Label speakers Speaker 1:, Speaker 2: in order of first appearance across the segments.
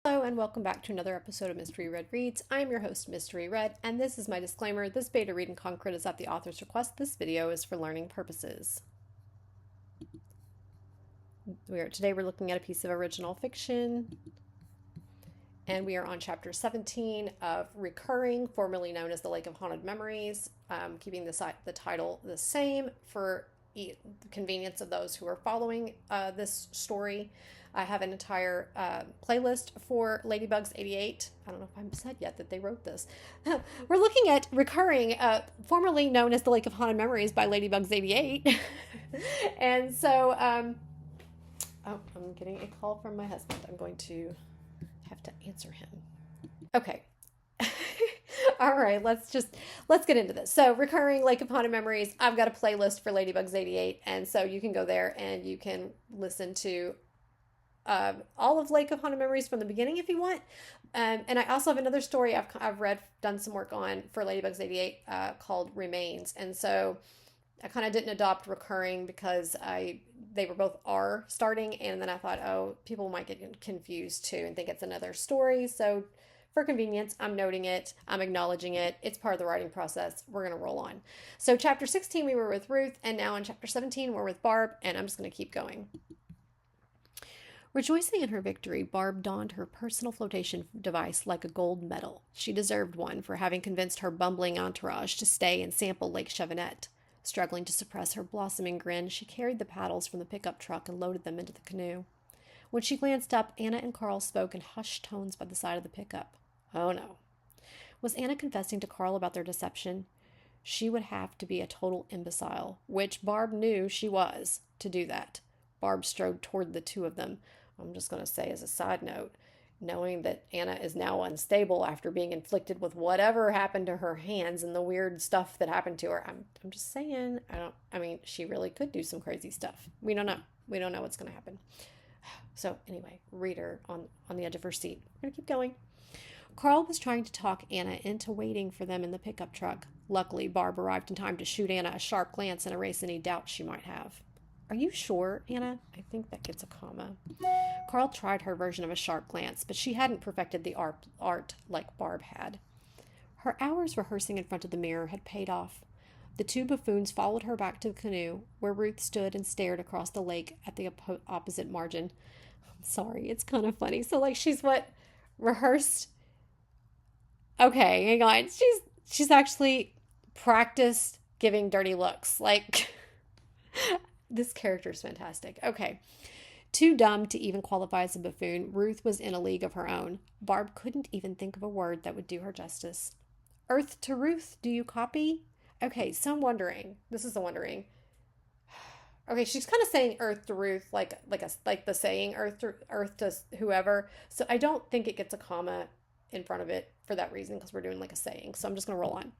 Speaker 1: Hello and welcome back to another episode of Mystery Red Reads. I'm your host, Mystery Red, and this is my disclaimer. This beta read and concrete is at the author's request. This video is for learning purposes. Today we're looking at a piece of original fiction, and we are on chapter 17 of Recurring, formerly known as The Lake of Haunted Memories, keeping the title the same for the convenience of those who are following this story. I have an entire playlist for Ladybugs88. I don't know if I've said yet that they wrote this. We're looking at Recurring, formerly known as The Lake of Haunted Memories by Ladybugs88. And so, I'm getting a call from my husband. I'm going to have to answer him. Okay. All right, let's get into this. So, Recurring Lake of Haunted Memories, I've got a playlist for Ladybugs88, and so you can go there and you can listen to all of Lake of Haunted Memories from the beginning if you want. And I also have another story I've done some work on for Ladybugs88 called Remains. And so I kind of didn't adopt Recurring because they were both R starting, and then I thought, oh, people might get confused too and think it's another story. So for convenience, I'm noting it, I'm acknowledging it. It's part of the writing process. We're going to roll on. So chapter 16, we were with Ruth, and now in chapter 17, we're with Barb, and I'm just going to keep going. Rejoicing in her victory, Barb donned her personal flotation device like a gold medal. She deserved one for having convinced her bumbling entourage to stay and sample Lake Chevenette. Struggling to suppress her blossoming grin, she carried the paddles from the pickup truck and loaded them into the canoe. When she glanced up, Anna and Carl spoke in hushed tones by the side of the pickup. Oh no. Was Anna confessing to Carl about their deception? She would have to be a total imbecile, which Barb knew she was, to do that. Barb strode toward the two of them. I'm just going to say as a side note, knowing that Anna is now unstable after being inflicted with whatever happened to her hands and the weird stuff that happened to her. I'm just saying, she really could do some crazy stuff. We don't know. We don't know what's going to happen. So anyway, reader on the edge of her seat. We're going to keep going. Carl was trying to talk Anna into waiting for them in the pickup truck. Luckily, Barb arrived in time to shoot Anna a sharp glance and erase any doubt she might have. Are you sure, Anna? I think that gets a comma. Carl tried her version of a sharp glance, but she hadn't perfected the art like Barb had. Her hours rehearsing in front of the mirror had paid off. The two buffoons followed her back to the canoe, where Ruth stood and stared across the lake at the opposite margin. I'm sorry, it's kind of funny. So, she's rehearsed? Okay, hang on. She's actually practiced giving dirty looks. This character is fantastic. Okay. Too dumb to even qualify as a buffoon, Ruth was in a league of her own. Barb couldn't even think of a word that would do her justice. Earth to Ruth, do you copy? Okay, so I'm wondering. This is the wondering. Okay, she's kind of saying Earth to Ruth, like the saying Earth to whoever. So I don't think it gets a comma in front of it for that reason, because we're doing a saying. So I'm just going to roll on.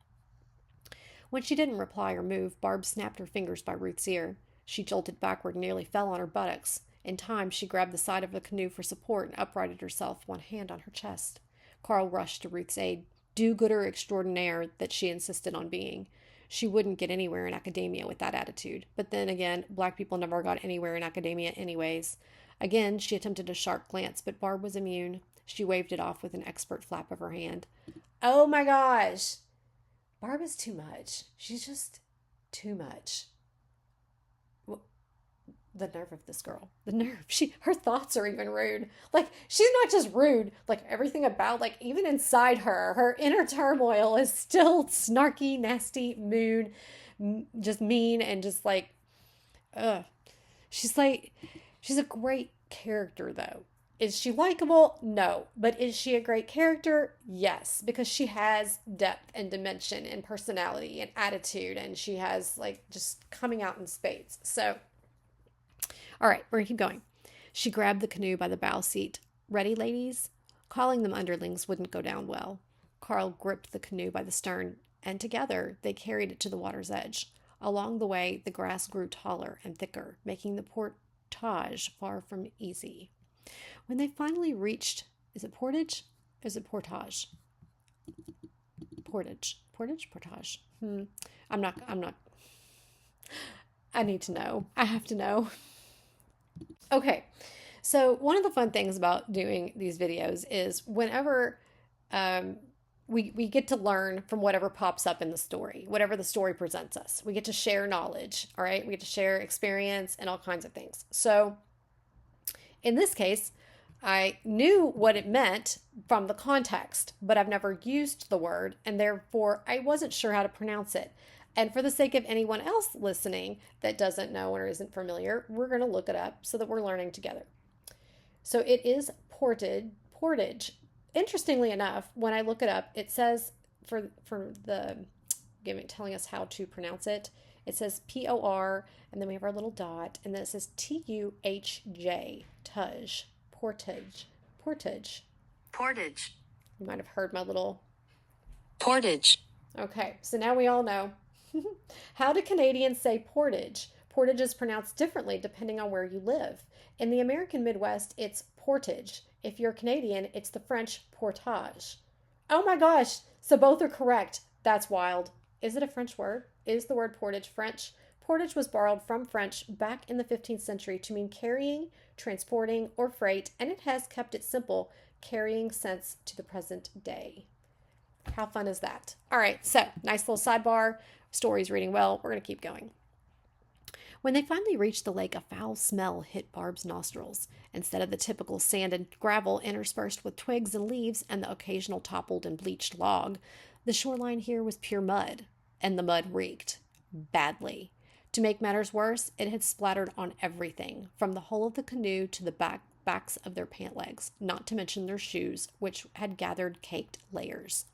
Speaker 1: When she didn't reply or move, Barb snapped her fingers by Ruth's ear. She jolted backward and nearly fell on her buttocks. In time, she grabbed the side of the canoe for support and uprighted herself, one hand on her chest. Carl rushed to Ruth's aid, do-gooder extraordinaire that she insisted on being. She wouldn't get anywhere in academia with that attitude. But then again, black people never got anywhere in academia anyways. Again, she attempted a sharp glance, but Barb was immune. She waved it off with an expert flap of her hand. Oh my gosh! Barb is too much. She's just too much. The nerve of this girl. The nerve. Her thoughts are even rude. She's not just rude. Everything about, even inside her inner turmoil is still snarky, nasty, mood, just mean, and just ugh. She's a great character, though. Is she likable? No. But is she a great character? Yes. Because she has depth and dimension and personality and attitude, and she has, just coming out in spades. So, all right, we're going to keep going. She grabbed the canoe by the bow seat. Ready, ladies? Calling them underlings wouldn't go down well. Carl gripped the canoe by the stern, and together they carried it to the water's edge. Along the way, the grass grew taller and thicker, making the portage far from easy. When they finally reached, is it portage? Is it portage? Portage. Portage? I'm not, I need to know. I have to know. Okay, So one of the fun things about doing these videos is whenever we get to learn from whatever pops up in the story, whatever the story presents us. We get to share knowledge, all right? We get to share experience and all kinds of things. So in this case, I knew what it meant from the context, but I've never used the word, and therefore I wasn't sure how to pronounce it. And for the sake of anyone else listening that doesn't know or isn't familiar, we're going to look it up so that we're learning together. So it is portage. Interestingly enough, when I look it up, it says for the telling us how to pronounce it, it says POR, and then we have our little dot, and then it says TUHJ, Tuj, portage. You might have heard my little
Speaker 2: portage.
Speaker 1: Okay, so now we all know. How do Canadians say portage? Portage is pronounced differently depending on where you live. In the American Midwest, it's portage. If you're Canadian, it's the French portage. Oh my gosh, so both are correct. That's wild. Is it a French word? Is the word portage French? Portage was borrowed from French back in the 15th century to mean carrying, transporting, or freight, and it has kept it simple, carrying since to the present day. How fun is that? All right, so nice little sidebar. Story's reading well. We're going to keep going. When they finally reached the lake, a foul smell hit Barb's nostrils. Instead of the typical sand and gravel interspersed with twigs and leaves and the occasional toppled and bleached log, the shoreline here was pure mud, and the mud reeked badly. To make matters worse, it had splattered on everything, from the hull of the canoe to the backs of their pant legs, not to mention their shoes, which had gathered caked layers.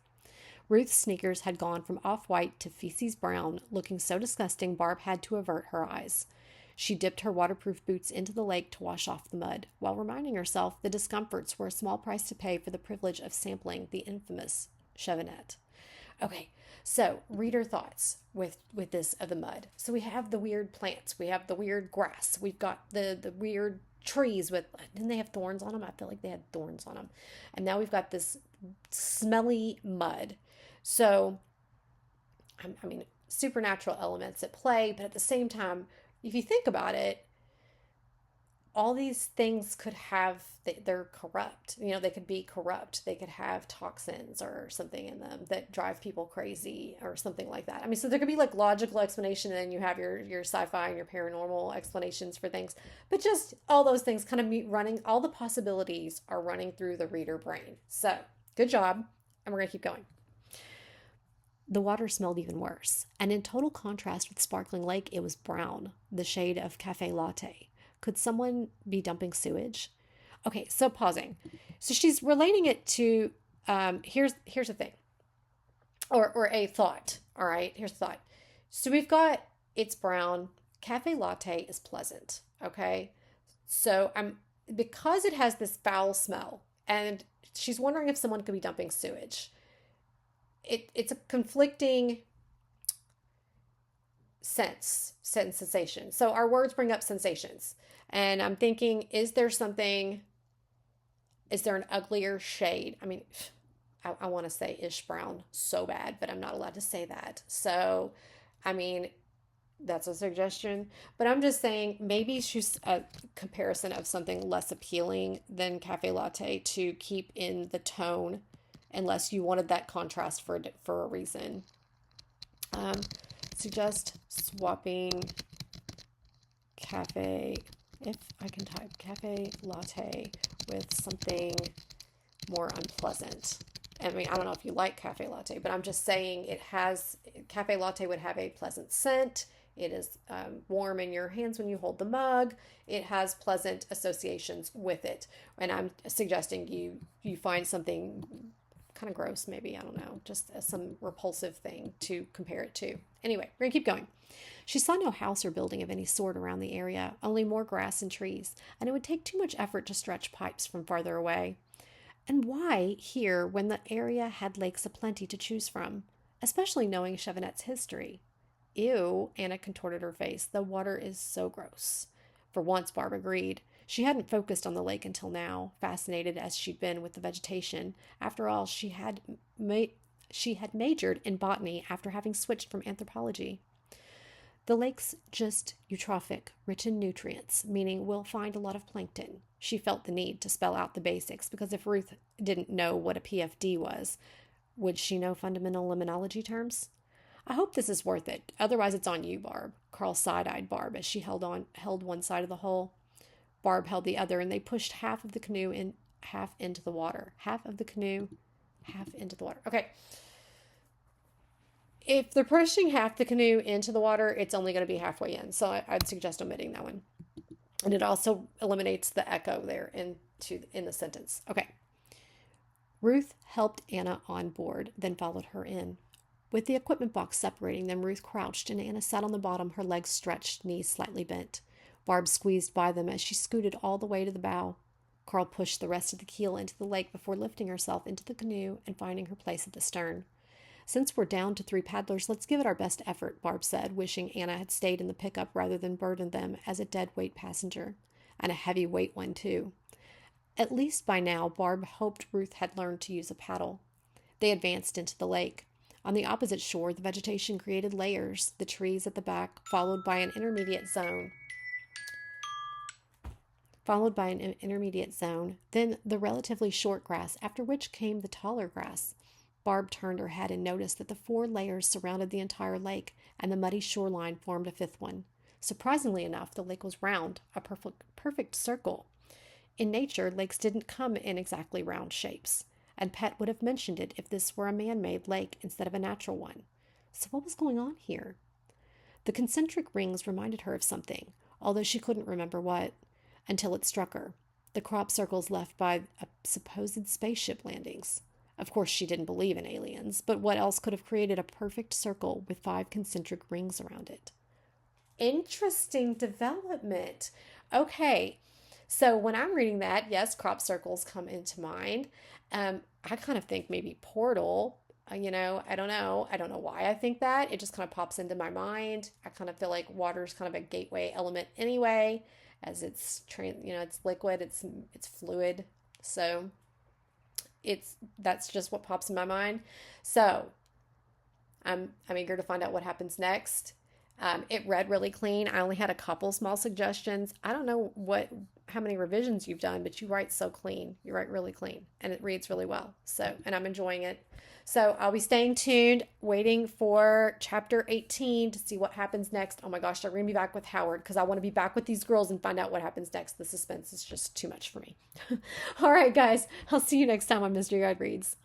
Speaker 1: Ruth's sneakers had gone from off-white to feces brown, looking so disgusting Barb had to avert her eyes. She dipped her waterproof boots into the lake to wash off the mud, while reminding herself the discomforts were a small price to pay for the privilege of sampling the infamous chevinette. Okay, so reader thoughts with this of the mud. So we have the weird plants, we have the weird grass, we've got the weird trees with, didn't they have thorns on them? I feel like they had thorns on them. And now we've got this smelly mud. So, I mean, supernatural elements at play, but at the same time, if you think about it, all these things could have, they're corrupt. You know, they could be corrupt. They could have toxins or something in them that drive people crazy or something like that. I mean, so there could be like logical explanation, and then you have your sci-fi and your paranormal explanations for things. But just all those things kind of running, all the possibilities are running through the reader brain. So, good job. And we're going to keep going. The water smelled even worse, and in total contrast with Sparkling Lake, it was brown, the shade of cafe latte. Could someone be dumping sewage? Okay, so pausing. So she's relating it to, here's a thing, or a thought, all right? Here's a thought. So we've got, it's brown, cafe latte is pleasant, okay? So because it has this foul smell, and she's wondering if someone could be dumping sewage. It's a conflicting sensation. So our words bring up sensations. And I'm thinking, is there an uglier shade? I mean, I want to say ish brown so bad, but I'm not allowed to say that. So, I mean, that's a suggestion. But I'm just saying maybe she's a comparison of something less appealing than cafe latte to keep in the tone, unless you wanted that contrast for a reason. Suggest swapping cafe, if I can type cafe latte with something more unpleasant. I mean, I don't know if you like cafe latte, but I'm just saying cafe latte would have a pleasant scent. It is warm in your hands when you hold the mug. It has pleasant associations with it. And I'm suggesting you find something kind of gross, maybe, I don't know, just some repulsive thing to compare it to. Anyway, we're gonna keep going. She saw no house or building of any sort around the area, only more grass and trees, and it would take too much effort to stretch pipes from farther away. And why here when the area had lakes aplenty to choose from, especially knowing Chevinette's history? Ew, Anna contorted her face. The water is so gross. For once, Barb agreed. She hadn't focused on the lake until now, fascinated as she'd been with the vegetation. After all, she had majored in botany after having switched from anthropology. The lake's just eutrophic, rich in nutrients, meaning we'll find a lot of plankton. She felt the need to spell out the basics because if Ruth didn't know what a PFD was, would she know fundamental limnology terms? I hope this is worth it. Otherwise, it's on you, Barb. Carl side-eyed Barb as she held one side of the hole. Barb held the other, and they pushed half of the canoe in half into the water. Half of the canoe, half into the water. Okay. If they're pushing half the canoe into the water, it's only going to be halfway in. So I'd suggest omitting that one. And it also eliminates the echo there in the sentence. Okay. Ruth helped Anna on board, then followed her in. With the equipment box separating them, Ruth crouched and Anna sat on the bottom, her legs stretched, knees slightly bent. Barb squeezed by them as she scooted all the way to the bow. Carl pushed the rest of the keel into the lake before lifting herself into the canoe and finding her place at the stern. Since we're down to 3 paddlers, let's give it our best effort, Barb said, wishing Anna had stayed in the pickup rather than burden them as a dead-weight passenger. And a heavy-weight one, too. At least by now, Barb hoped Ruth had learned to use a paddle. They advanced into the lake. On the opposite shore, the vegetation created layers, the trees at the back, followed by an intermediate zone, then the relatively short grass, after which came the taller grass. Barb turned her head and noticed that the 4 layers surrounded the entire lake, and the muddy shoreline formed a 5th one. Surprisingly enough, the lake was round, a perfect circle. In nature, lakes didn't come in exactly round shapes, and Pet would have mentioned it if this were a man-made lake instead of a natural one. So what was going on here? The concentric rings reminded her of something, although she couldn't remember what, until it struck her. The crop circles left by supposed spaceship landings. Of course, she didn't believe in aliens, but what else could have created a perfect circle with 5 concentric rings around it? Interesting development. Okay, so when I'm reading that, yes, crop circles come into mind. I kind of think maybe portal. I don't know. I don't know why I think that. It just kind of pops into my mind. I kind of feel like water is kind of a gateway element anyway, as it's it's liquid, it's fluid. So that's just what pops in my mind. So I'm eager to find out what happens next. It read really clean. I only had a couple small suggestions. I don't know how many revisions you've done, but you write so clean. You write really clean, and it reads really well. So, and I'm enjoying it. So I'll be staying tuned, waiting for chapter 18 to see what happens next. Oh my gosh, I'm going to be back with Howard because I want to be back with these girls and find out what happens next. The suspense is just too much for me. All right, guys, I'll see you next time on Mystery Guide Reads.